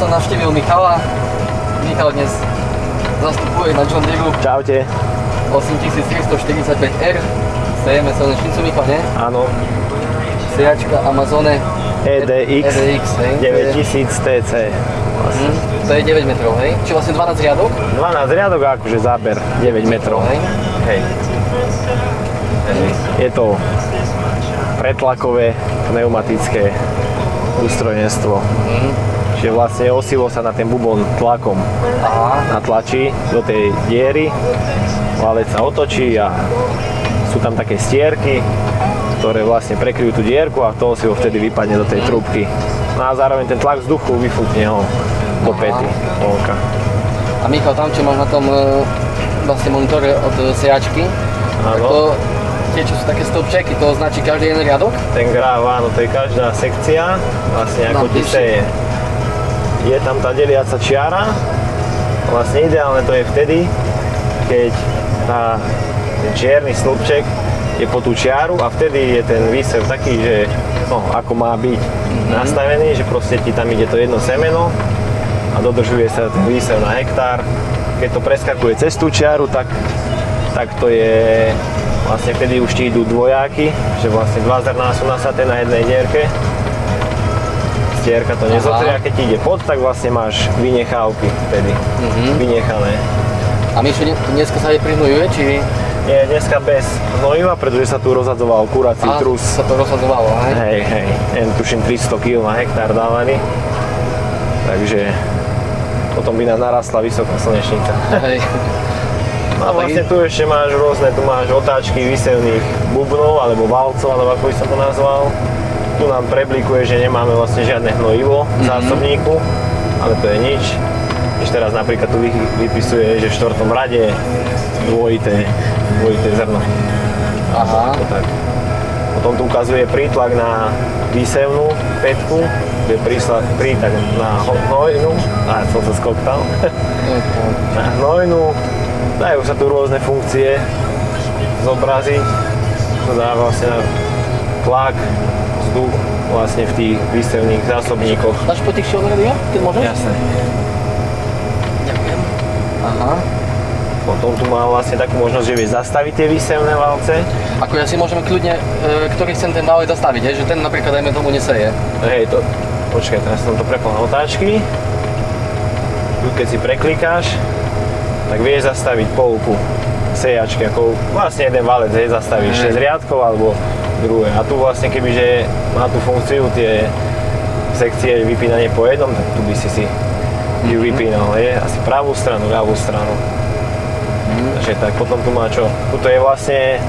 som navštívil Michala. Michal dnes zastupuje na John Deere. Čaute. 8345R. Sejeme slnečnicu, Michal, nie? Áno. Sejačka Amazone EDX 9000 TC. To je 9 metrov, hej? Či vlastne 12 riadok? 12 riadok a akože záber 9 metrov. Hej. Je to pretlakové pneumatické ústrojenstvo. Čiže vlastne osivo sa na ten bubon tlakom natlačí do tej diery, valec sa otočí a sú tam také stierky, ktoré vlastne prekryjú tú dierku a to osivo vtedy vypadne do tej trúbky. No a zároveň ten tlak vzduchu vyfúkne ho do päty. A Michal, tam čo máš na tom vlastne monitore od sejačky, tak to, tie čo sú také stĺpčeky, to označí každý jeden riadok? Ten graf, áno, to je každá sekcia, vlastne ako ti seje. Je tam tá deliaca čiara, vlastne ideálne to je vtedy, keď ten čierny stĺpček je po tú čiaru a vtedy je ten výsev taký, že no, ako má byť nastavený, že proste ti tam ide to jedno semeno a dodržuje sa ten výsev na hektár. Keď to preskakuje cez tú čiaru, tak to je vlastne vtedy už ti idú dvojáky, že vlastne dva zrná sú nasaté na jednej dierke. Stierka to nezotrie a keď ti ide pod, tak vlastne máš vynechávky vtedy, vynechané. A Mišo, dneska sa aj prihnojuje, či? Nie, dneska bez hnojiva, pretože sa tu rozhadzoval kurací trus. Sa to rozhadzovalo, hej? Hej, tuším 300 kg na hektár dávaný. Takže potom by nám narastla vysoká slnečnica. Hej. A vlastne tu ešte máš rôzne, tu máš otáčky výsevných bubnov, alebo valcov, alebo ako by som to nazval. Tu nám preblikuje, že nemáme vlastne žiadne hnojivo v zásobníku, ale to je nič. Ešte teraz napríklad tu vypisuje, že v 4. rade dvojité zrno. Aha. Potom tu ukazuje prítlak na výsevnú pätku, tu je prítlak na hnojnú, som sa skoktal, na hnojnú. Dajú sa tu rôzne funkcie zobraziť, to dá vlastne na tlak, vzduch vlastne v tých výsevných zásobníkoch. Dáš po tých šilneriach, keď môžeš? Jasné. Ďakujem. Aha. Potom tu má vlastne takú možnosť, že vieš zastaviť tie výsevné valce. Ako ja si môžeme kľudne, ktorý chcem ten válec zastaviť, že ten napríklad dajme tomu neseje. Hej, počkaj, teraz som to prepol na otáčky. Tu keď si preklikáš, tak vieš zastaviť polku sejačky, ako vlastne jeden valec, zastavíš 6 riadkov alebo druhé. A tu vlastne kebyže má tú funkciu tie sekcie vypínanie po jednom, tak tu by si ju vypínal, asi pravú stranu, ľavú stranu. Takže tak potom tu má čo? Tuto je vlastne,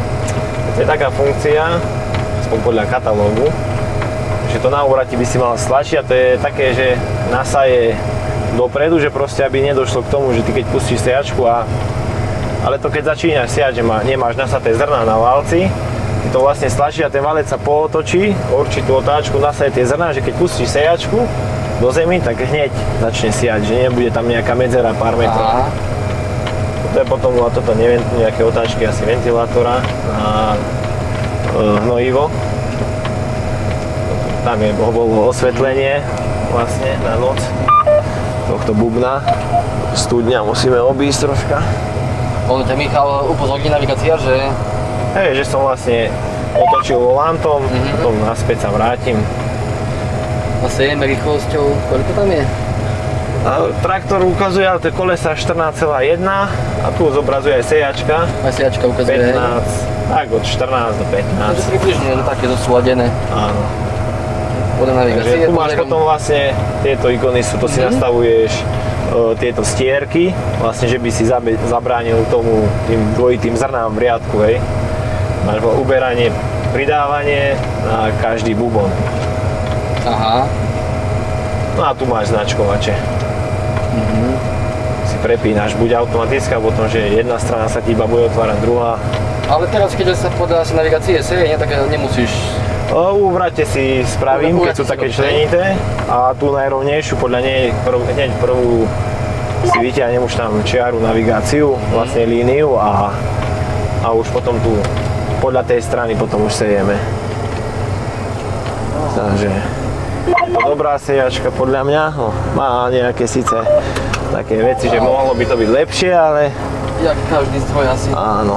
to je taká funkcia, aspoň podľa katalógu, že to na úrati by si mal stlačiť a to je také, že nasaje dopredu, že proste aby nedošlo k tomu, že ty keď pustíš sejačku ale to keď začínaš siať, že nemáš nasaté zrná na valci, ty to vlastne stlačí a ten valec sa pootočí, určitú otáčku, nasaje tie zrná, že keď pustíš sejačku do zemi, tak hneď začne siať, že nebude tam nejaká medzera pár metrov. To je potom, toto nejaké otáčky asi ventilátora na hnojivo. Tam bolo osvetlenie vlastne na noc tohto bubna. Studňa musíme obísť troška. Ono ťa Michal upozorní navigácia, že... Hej, že som vlastne otočil volantom, potom naspäť sa vrátim. A sejeme rýchlosťou, koľko tam je? Traktor ukazuje, ale to je kolesa 14,1 a tu zobrazuje aj sejačka. Aj sejačka ukazuje, 15, tak od 14 do 15. Takže približne je to také zosúladené. Áno. Podľa navigácie. Takže tu máš potom vlastne, tieto ikony sú, to si nastavuješ tieto stierky, vlastne, že by si zabránil tomu tým dvojitým zrnám v riadku, hej. Máš uberanie, pridávanie na každý bubon. Aha. No a tu máš značkovače. Si prepínaš buď automaticky, alebo potom, že jedna strana sa ti iba bude otvárať, druhá. Ale teraz, keď sa podľa asi navigácie seje, tak nemusíš... U vrate si spravím, keď sú také členité. A tú najrovnejšiu, podľa nej hneď prvú si vyťahnem už tam čiaru, navigáciu, vlastne líniu a už potom tu podľa tej strany potom už sejeme. Takže to dobrá sejačka podľa mňa. No, má nejaké síce také veci, že mohlo by to byť lepšie, ale... Jak každý stroj asi. Áno.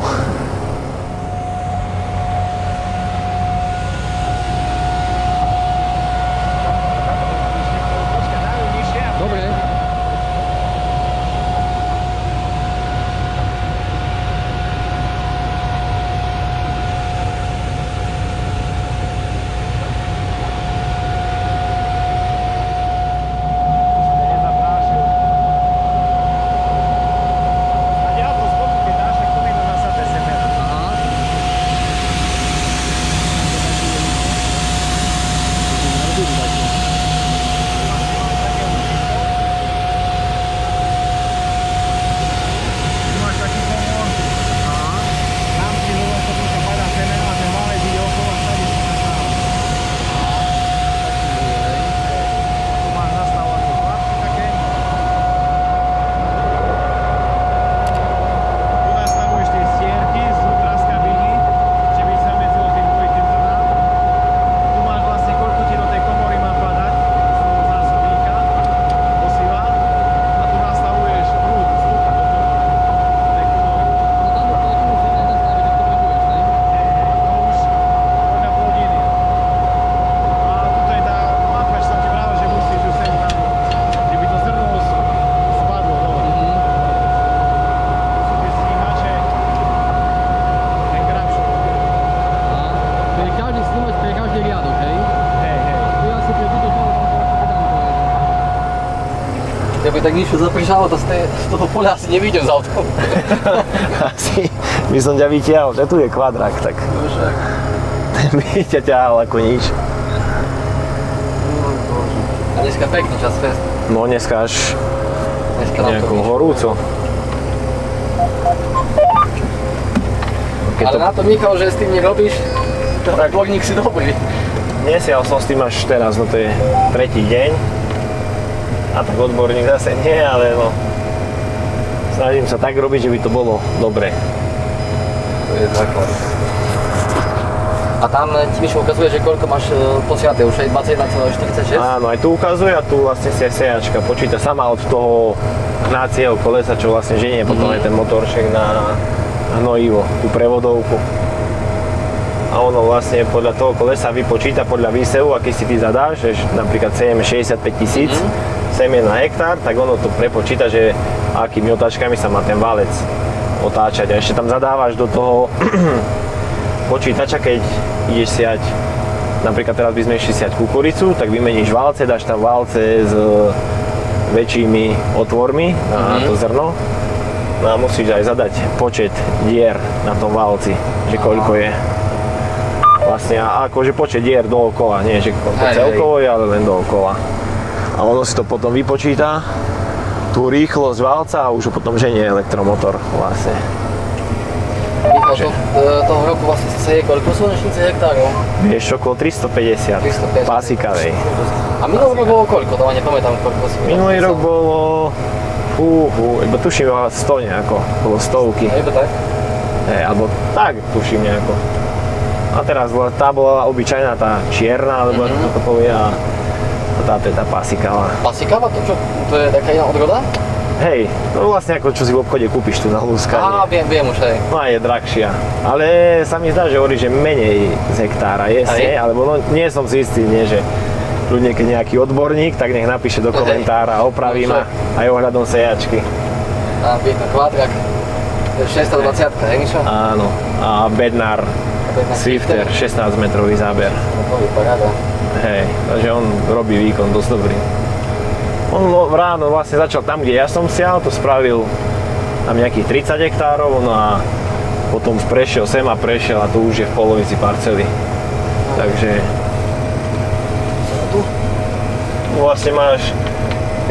Keby tak niečo zaprišalo, to z toho poľa asi nevidím z autom. Asi by som ťa vytiahol, že tu je kvadrák, tak ten by ťa ťahal ako nič. A dneska pekný čas fest. No dneska až nejako horúco. Ale na to, Michal, že s tým nerobíš, tak logník si dobrý. Nesial som s tým až teraz, no to je tretí deň. A tak odborník zase nie, ale no, snažím sa tak robiť, že by to bolo dobre. To je základ. A tam ti Mišo ukazuje, že koľko máš posiate, už aj 21,46? Áno, aj tu ukazuje a tu vlastne si aj sejačka počíta sama od toho hnacieho kolesa, čo vlastne ženie potom aj ten motorček na hnojivo, tú prevodovku. A ono vlastne podľa toho kolesa vypočíta podľa výsevu, aký si ty zadáš, že napríklad sejeme 65 000 semien na hektár, tak ono to prepočíta, že akými otáčkami sa má ten válec otáčať. A ešte tam zadávaš do toho počítača, keď ideš siať, napríklad teraz by sme išli siať kukuricu, tak vymeníš válce, dáš tam válce s väčšími otvormi na to zrno. No a musíš aj zadať počet dier na tom válci, že koľko je. Vlastne akože počet dier dookola, nie že celkovo je, ale len dookola. A ono si to potom vypočíta, tú rýchlosť válca a už potom ženie elektromotor vlastne. Michal, toho roku vlastne sa seje koľko slnečnice hektárov? Vieš, okolo 350 pásikavej. A minulý rok bolo koľko? Tam ani nepamätám koľko si mi minulý rok bolo, iba tuším 100 nejako, bolo stovky. Iba tak? Alebo tak tuším nejako. A teraz tá bola obyčajná, tá čierna, alebo ako to povie, a táto je tá pasikava. Pasikava? To čo? To je taká iná odroda? Hej, to vlastne ako čo si v obchode kúpiš tu na lúskanie. Á, viem už aj. No a je drahšia. Ale sa mi zdá, že hovorí, že menej z hektára je, alebo no, nie som si istý, nie, že ľudia, keď nejaký odborník, tak nech napíše do komentára, opraví ma aj ohľadom sejačky. A vidno kvadrak. 620, hej Mišo? Áno. A Bednar Swifter, 16 metrový záber. To je paráda. Hej, takže on robí výkon dosť dobrý. On ráno vlastne začal tam, kde ja som sial, to spravil tam nejakých 30 hektárov, no a potom prešiel sem a prešiel a tu už je v polovici parcely. Takže tu vlastne máš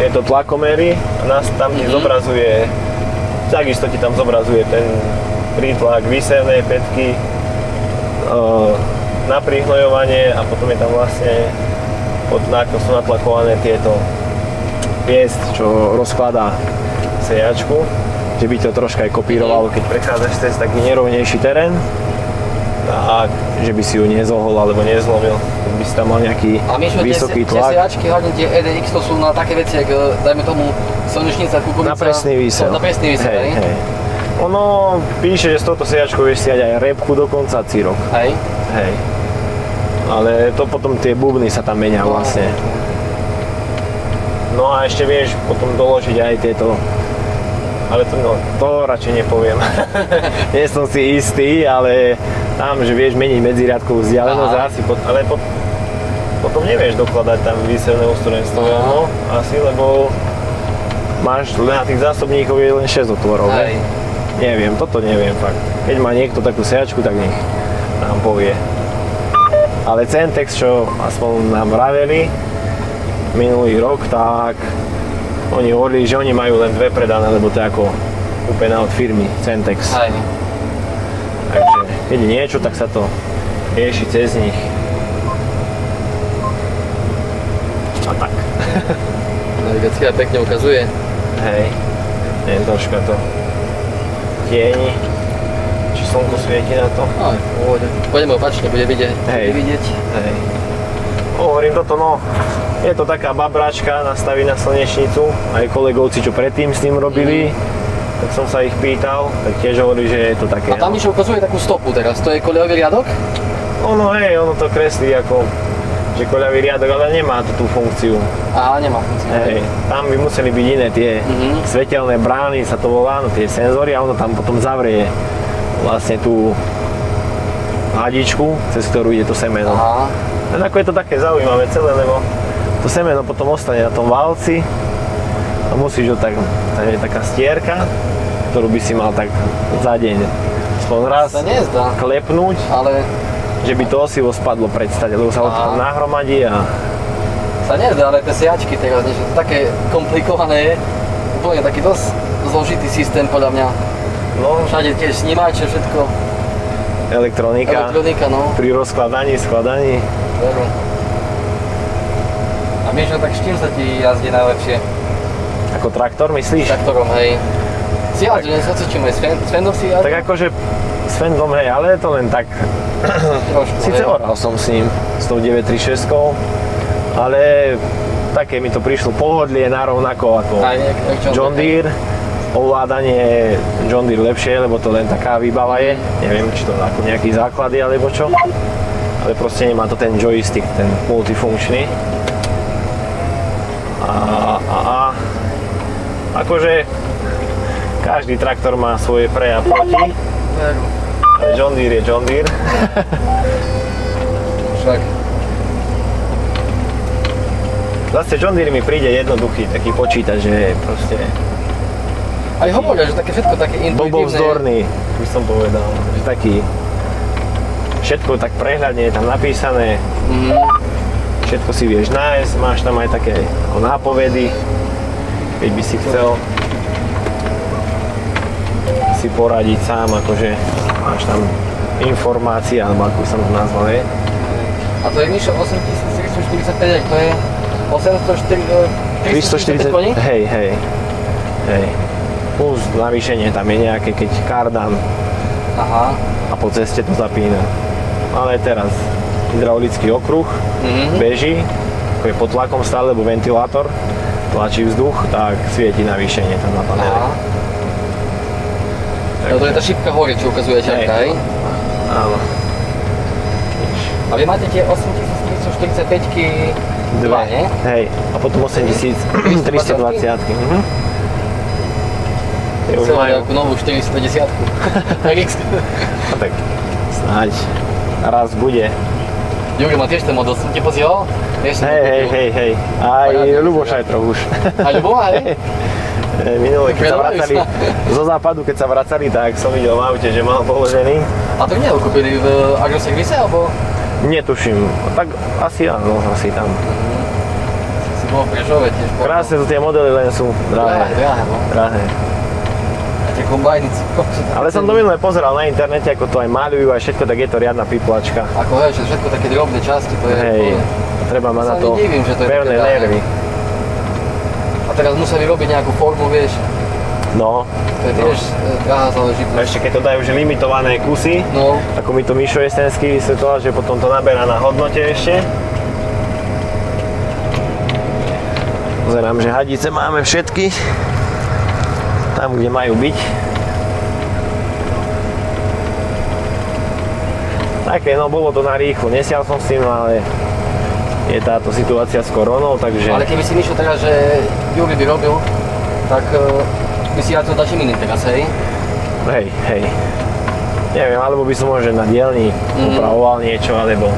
tieto tlakomery a tam ti zobrazuje, takisto ti tam zobrazuje ten prítlak, výsevné pätky, na prihnojovanie a potom je tam vlastne pod nákon sú natlakované tieto piest, čo rozkladá sejačku, že by to troška aj kopírovalo, keď prechádzaš cez taký nerovnejší terén. tak, že by si ju nezohol alebo nezlomil. By si tam mal nejaký vysoký tlak. Tie sejačky, hlavne tie EDX, to sú na také veci, ako dajme tomu slnečnica, kukurica. Na presný výsel. Na presný výsel, hej. Ono píše, že s touto sejačkou vieš siať aj repku, dokonca círok. Hej. Hej. Ale to potom tie bubny sa tam menia vlastne. No a ešte vieš potom doložiť aj tieto, ale to radšej nepoviem. Nie som si istý, ale tam, že vieš meniť medziriadkovú vzdialenosť asi, ale potom nevieš dokladať tam výsevné ústrojenstvo, no, asi, lebo máš na tých zásobníkov je len 6 otvorov, ne? Neviem, toto neviem fakt. Keď má niekto takú sejačku, tak nech nám povie. Ale Centex, čo aspoň nám vraveli minulý rok, tak oni hovorili, že oni majú len 2 predané, lebo to je ako úplne od firmy Centex. Takže keď je niečo, tak sa to rieši cez nich. A tak. Navigácia pekne ukazuje. Hej. Neviem, troška to tieni. Či slnko svieti na to? Aj, v úvode. Poďme opačne, bude vidieť. Hej. Hej. Hovorím toto, no. Je to taká babračka, nastaví na slnečnicu. Aj kolegovci, čo predtým s ním robili, tak som sa ich pýtal, tak tiež hovorí, že je to také. A tam Mišo ukazuje takú stopu teraz, to je koľajový riadok? Ono hej, ono to kreslí ako, že koľajový riadok, ale nemá to tú funkciu. Á, nemá funkciu. Hej, tam by museli byť iné tie svetelné brány, sa to volá, no tie senzory a ono tam potom zavrie vlastne tú hadičku, cez ktorú ide to semeno. Aha. Len ako je to také zaujímavé celé, lebo to semeno potom ostane na tom valci a musíš ho tak, tam je taká stierka, ktorú by si mal tak za deň aspoň raz klepnúť, ale že by to osivo spadlo predstať, lebo sa ho tam nahromadí a... Sa nezdá, ale tie sejačky teraz niečo také komplikované je, úplne taký dosť zložitý systém podľa mňa. No, všade tiež snímače, všetko. Elektronika, no. Pri rozkladaní, skladaní. Veru. A Mišo, tak s čím sa ti jazdí najlepšie? Ako traktor, myslíš? Traktorom, hej. Si jazdil, sa čím aj s Fendom si jazdil? Tak akože s Fendom, hej, ale je to len tak... Trošku, Sice oral som s ním, s tou 936, ale také mi to prišlo pohodlie narovnako ako John Deere. Ovládanie John Deere lepšie, lebo to len taká výbava je. Neviem, či to ako nejaký základy alebo čo. Ale proste nemá to ten joystick, ten multifunkčný. Akože každý traktor má svoje pre a proti. Ale John Deere je John Deere. Však. Zase John Deere mi príde jednoduchý taký počítač, že proste... Aj hovoria, že také všetko také intuitívne. Blbovzdorný, by som povedal. Že taký... Všetko tak prehľadne je tam napísané. Všetko si vieš nájsť, máš tam aj také nápovedy, keď by si chcel si poradiť sám, akože máš tam informácie, alebo ako by som to nazval, je. A to je Mišo 8345, to je 345 koní? Hej. Plus navýšenie tam je nejaké, keď kardan a po ceste to zapína. Ale teraz hydraulický okruh beží, ako je pod tlakom stále, lebo ventilátor tlačí vzduch, tak svieti navýšenie tam na panele. No to je tá šipka hore, čo ukazuje ťarka, hej? Áno. A vy máte tie 8345-ky 2, nie? Hej, a potom 8320-ky. Chcel nejakú novú 450-ku. No tak snáď raz bude. Juri má tiež ten model, som ti posielal? Hej. Aj Ľuboš aj trochu už. A Ľubo, hej? Minulé, keď sa vracali zo západu, keď sa vracali, tak som videl v aute, že mal položený. A to nie ho kúpili v agroservise, alebo? Netuším, tak asi áno, asi tam. Si bol v Prešove tiež. Krásne to tie modely, len sú drahé. Drahé. A tie kombajny. Ale som to minulé pozeral na internete, ako to aj maľujú a všetko, tak je to riadna piplačka. Ako hej, všetko také drobné časti, to je... Hej, treba mať na to pevné nervy. A teraz museli robiť nejakú formu, vieš? No. To je tiež drahá záležitosť. Ešte keď to dajú že limitované kusy, No. ako mi to Mišo Jesenský vysvetloval, že potom to naberá na hodnote ešte. Pozerám, že hadice máme všetky. Tam, kde majú byť. Také, no bolo to na rýchlo, nesial som s tým, ale je táto situácia s koronou, takže... Ale keby si Mišo teraz, že Juri by robil, tak by si jazdil dačím iným teraz, hej? Hej. Neviem, alebo by som možno na dielni upravoval niečo, alebo...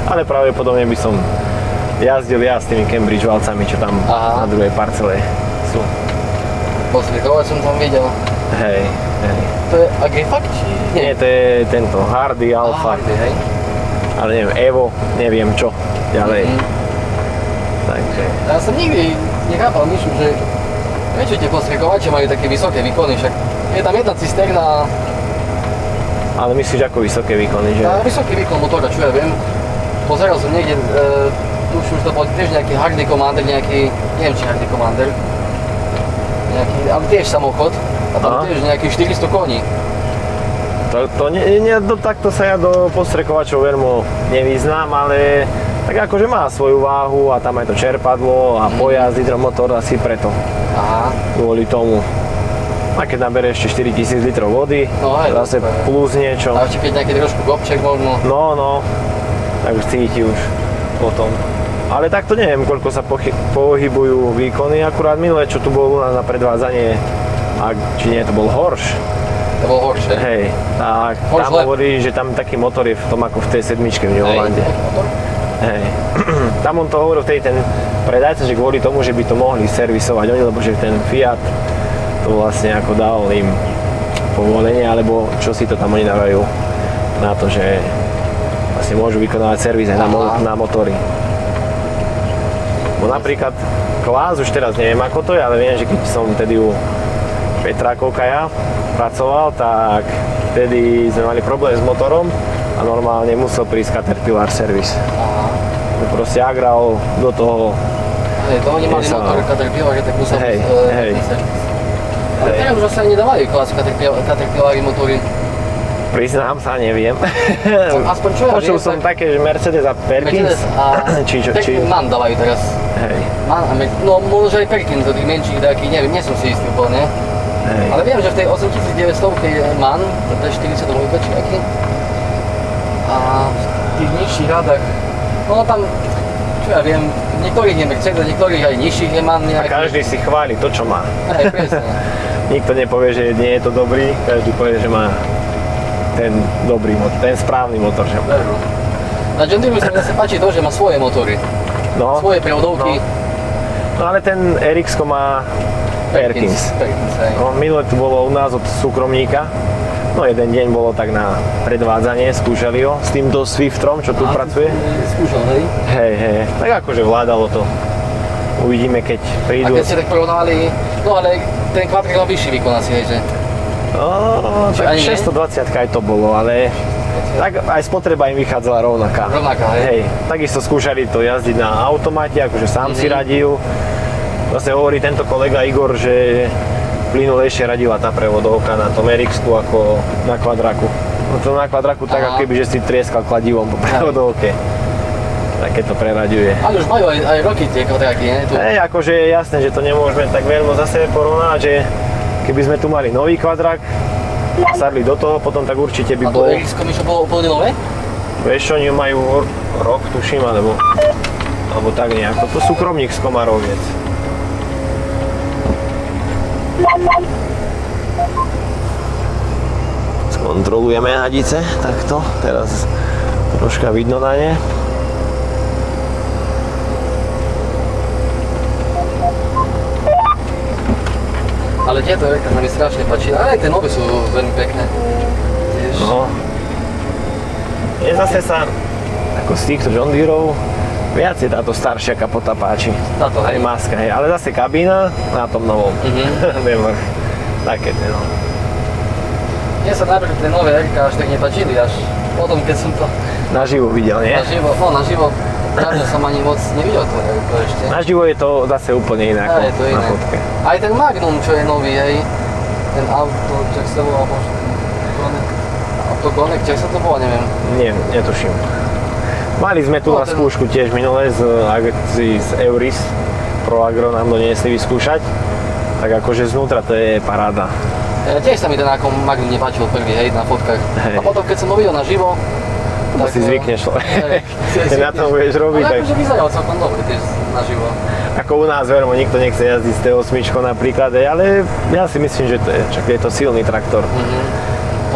Ale pravdepodobne by som jazdil ja s tými Cambridge valcami, čo tam na druhej parcele sú. Posvietovať som tam videl. Hej. To je Agrifakt, či nie? Nie, to je tento Hardy Alfa. Hardy, hej? Ale neviem, Evo, neviem čo ďalej. Takže... Ja som nikdy nechápal, Mišu, že prečo tie postriekovače majú také vysoké výkony, však je tam jedna cisterna. Ale myslíš ako vysoké výkony, že? Vysoký výkon motora, čo ja viem. Pozeral som niekde, už to bol tiež nejaký Hardy Commander, nejaký, neviem či Hardy Commander. Nejaký, ale tiež samochod. A tam tiež nejakých 400 koní. Takto sa ja do postrekovačov veľmi nevyznám, ale tak akože má svoju váhu a tam aj to čerpadlo a pojazd, hydromotor asi preto. Aha. Kvôli tomu. A keď nabere ešte 4000 litrov vody, no, zase plus niečo. A ešte keď nejaký trošku gobček možno. No, tak už cíti už potom. Ale takto neviem, koľko sa pohybujú výkony, akurát minulé, čo tu bolo u nás na predvádzanie, či nie, to bol Horš. To bol horšie. Hej, tak tam hovorí, že tam taký motor je v tom ako v tej sedmičke v New Hollande. Hej. Tam on to hovoril vtedy ten predajca, že kvôli tomu, že by to mohli servisovať oni, lebo že ten Fiat to vlastne ako dal im povolenie, alebo čo si to tam oni dávajú na to, že vlastne môžu vykonávať servis aj na motory. Bo napríklad Klás, už teraz neviem ako to je, ale viem, že keď som vtedy u Petra Kokaja pracoval, tak vtedy sme mali problém s motorom a normálne musel prísť Caterpillar servis. Proste agral do toho. Hej, to oni mali motor Caterpillar, tak musel prísť servis. Ale teraz už asi nedávajú klasické Caterpillary motory. Priznám sa, neviem. Aspoň čo ja viem, počul som také, že Mercedes a Perkins. MAN dávajú teraz. Hej. No možno aj Perkins do tých menších takých, neviem, nie som si istý úplne. Hej. Ale viem, že v tej 8900 je MAN, to je 42 či aký. A v tých nižších radách, no tam, čo ja viem, niektorých je Mercedes, niektorých aj nižších je MAN nejaký. A každý si chváli to, čo má. Hej, presne. Nikto nepovie, že nie je to dobrý, každý povie, že má ten dobrý motor, ten správny motor. Že má. Na John Deere sa mi zase páči to, že má svoje motory, svoje prevodovky. No ale ten RX má Perkins. No, minule tu bolo u nás od súkromníka. No jeden deň bolo tak na predvádzanie, skúšali ho s týmto Swiftrom, čo tu pracuje. Skúšal, hej? Hej, tak akože vládalo to. Uvidíme, keď prídu. A keď ste tak porovnali, no ale ten Quattro má vyšší výkon asi, hej, že? No, tak 620 aj to bolo, ale tak aj spotreba im vychádzala rovnaká. Rovnaká, hej? Takisto skúšali to jazdiť na automate, akože sám si radil. Zase hovorí tento kolega Igor, že plynulejšie radila tá prevodovka na tom RX-ku ako na Quadraku. No to na Quadraku tak, ako keby, že si trieskal kladivom po prevodovke. Také to preraďuje. Ale už majú aj roky tie Quadraky, nie? Hej, akože je jasné, že to nemôžeme tak veľmi zase porovnať, že keby sme tu mali nový Quadrak, sadli do toho, potom tak určite by bol... A to RX-ko Mišo bolo úplne nové? Vieš, oni majú rok, tuším, alebo tak nejako. To súkromník z Komaroviec. Skontrolujeme hadice, takto, teraz troška vidno na ne. Ale tieto sa mi strašne páči, ale aj tie nové sú veľmi pekné. No. Je zase sa, ako z týchto John Deereov, viac je táto staršia kapota páči. Táto, hej. Aj maska, hej. Ale zase kabína na tom novom. Také, no. Mne sa napríklad tie nové RK až tak nepáčili, až Potom, keď som to Naživo videl, nie? naživo, takže som ani moc nevidel to ešte. Naživo je to zase úplne iné ako Je to iné. na fotke. Aj ten Magnum, čo je nový, hej, ten auto, čak sa volá, Autoconnect, čak sa to volá, neviem. Nie, netuším. Mali sme tu na skúšku tiež minule z Euris Pro Agro nám doniesli vyskúšať. Tak akože znútra to je paráda. Tiež sa mi ten ako Magnum nepáčil prvý, hej, na fotkách. A potom keď som ho videl naživo, tak si zvykneš, keď na tom budeš robiť. Ale akože vyzeral celkom dobre tiež naživo. Ako u nás, vermo, nikto nechce jazdiť z T8 napríklad, ale ja si myslím, že to je to silný traktor.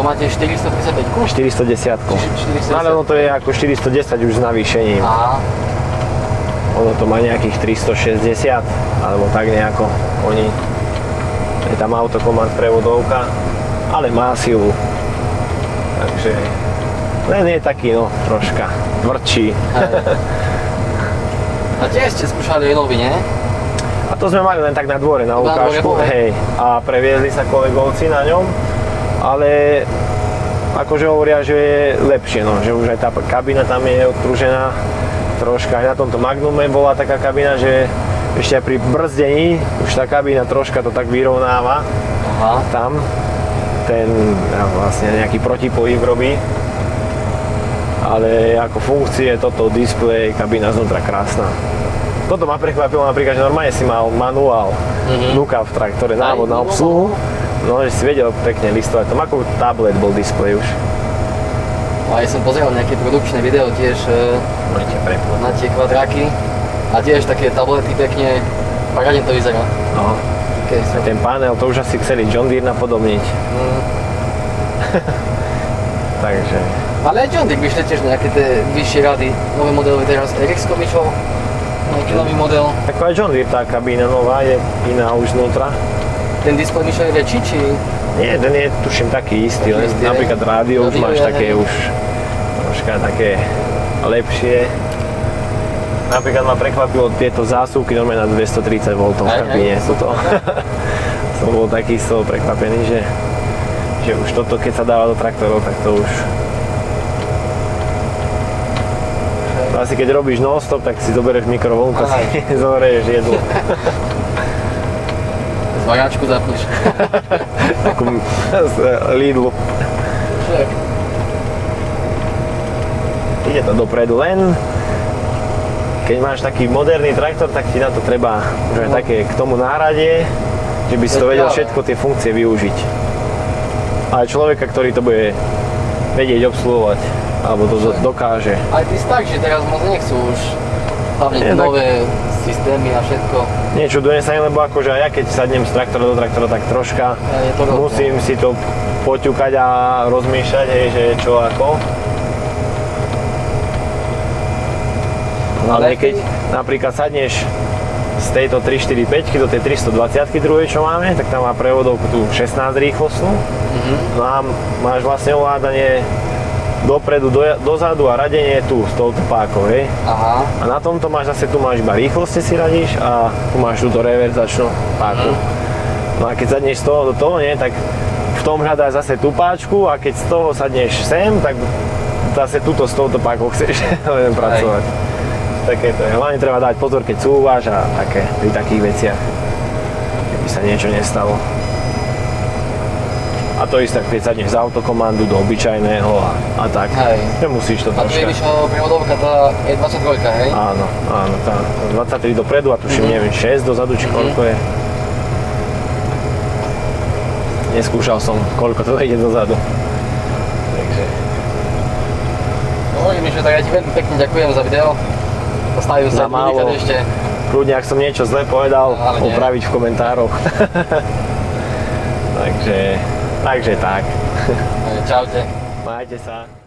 To máte 435-ku? 410-ku. 410. Ale ono to je ako 410 už s navýšením. Aha. Ono to má nejakých 360, alebo tak nejako. Je tam autokomand prevodovka, ale má silu. Takže len je taký, no, troška tvrdší. A tiež ste skúšali nový, nie? A to sme mali len tak na dvore, na ukážku, hej. A previezli sa kolegovci na ňom, ale akože hovoria, že je lepšie, no, že už aj tá kabína tam je odpružená troška. Aj na tomto Magnume bola taká kabína, že ešte aj pri brzdení už tá kabína troška to tak vyrovnáva. Aha. Tam ten vlastne nejaký protipohyb robí. Ale ako funkcie, toto displej, kabína znútra krásna. Toto ma prekvapilo napríklad, že normálne si mal manuál vnúka v traktore, návod na obsluhu. No, že si vedel pekne listovať. To ako tablet bol displej už. A ja som pozeral nejaké produkčné video tiež na tie kvadráky. A tiež také tablety pekne, parádne to vyzerá. No. A ten panel, to už asi chceli John Deere napodobniť. Takže... Ale aj John Deere vyšli tiež nejaké tie vyššie rady, nové modely teraz RX-ko vyšlo, nejaký nový model. Ako aj John Deere, tá kabína nová je iná už znútra. Ten displej myšľa je väčší, či...? Nie, ten je tuším taký istý, len napríklad rádio už máš také už troška také lepšie. Napríklad ma prekvapilo tieto zásuvky normálne na 230 V v kabíne sú to. Som bol taký z toho prekvapený, že už toto keď sa dáva do traktorov, tak to už... Asi keď robíš non-stop, tak si zoberieš mikrovlnku a si zoberieš jedlo. Zvaráčku zapneš. Takú z Lidlu. Ide to dopredu, len keď máš taký moderný traktor, tak ti na to treba už aj také k tomu náhradie, že by si to vedel všetko tie funkcie využiť. Ale človeka, ktorý to bude vedieť obsluhovať, alebo to dokáže. Aj tí starší teraz moc nechcú už hlavne nové systémy a všetko. Nečudujem sa, lebo akože ja keď sadnem z traktora do traktora, tak troška musím si to poťukať a rozmýšľať, hej, že čo ako. Ale keď napríklad sadneš z tejto 345 do tej 320 druhej, čo máme, tak tam má prevodovku tu 16 rýchlostnú. No a máš vlastne ovládanie dopredu, dozadu a radenie tu s touto pákou, hej. Aha. A na tomto máš zase, tu máš iba rýchlosti si radíš a tu máš túto reverzačnú páku. No a keď sadneš z toho do toho, nie, tak v tom hľadáš zase tú páčku a keď z toho sadneš sem, tak zase túto s touto pákou chceš len pracovať. Takéto je. Hlavne treba dať pozor, keď cúvaš a také, pri takých veciach, keby sa niečo nestalo. A to isté, keď sadneš z autokomandu do obyčajného a tak. Nemusíš to troška. A tu je vyššia prevodovka, tá je 22, hej? Áno, tá 23 dopredu a tuším, neviem, 6 dozadu, či koľko je. Neskúšal som, koľko to ide dozadu. Takže... No, Mišo, tak ja ti veľmi pekne ďakujem za video. Postavím sa budíkať ešte. Kľudne, ak som niečo zle povedal, opraviť v komentároch. Takže tak. Čaute. Majte sa.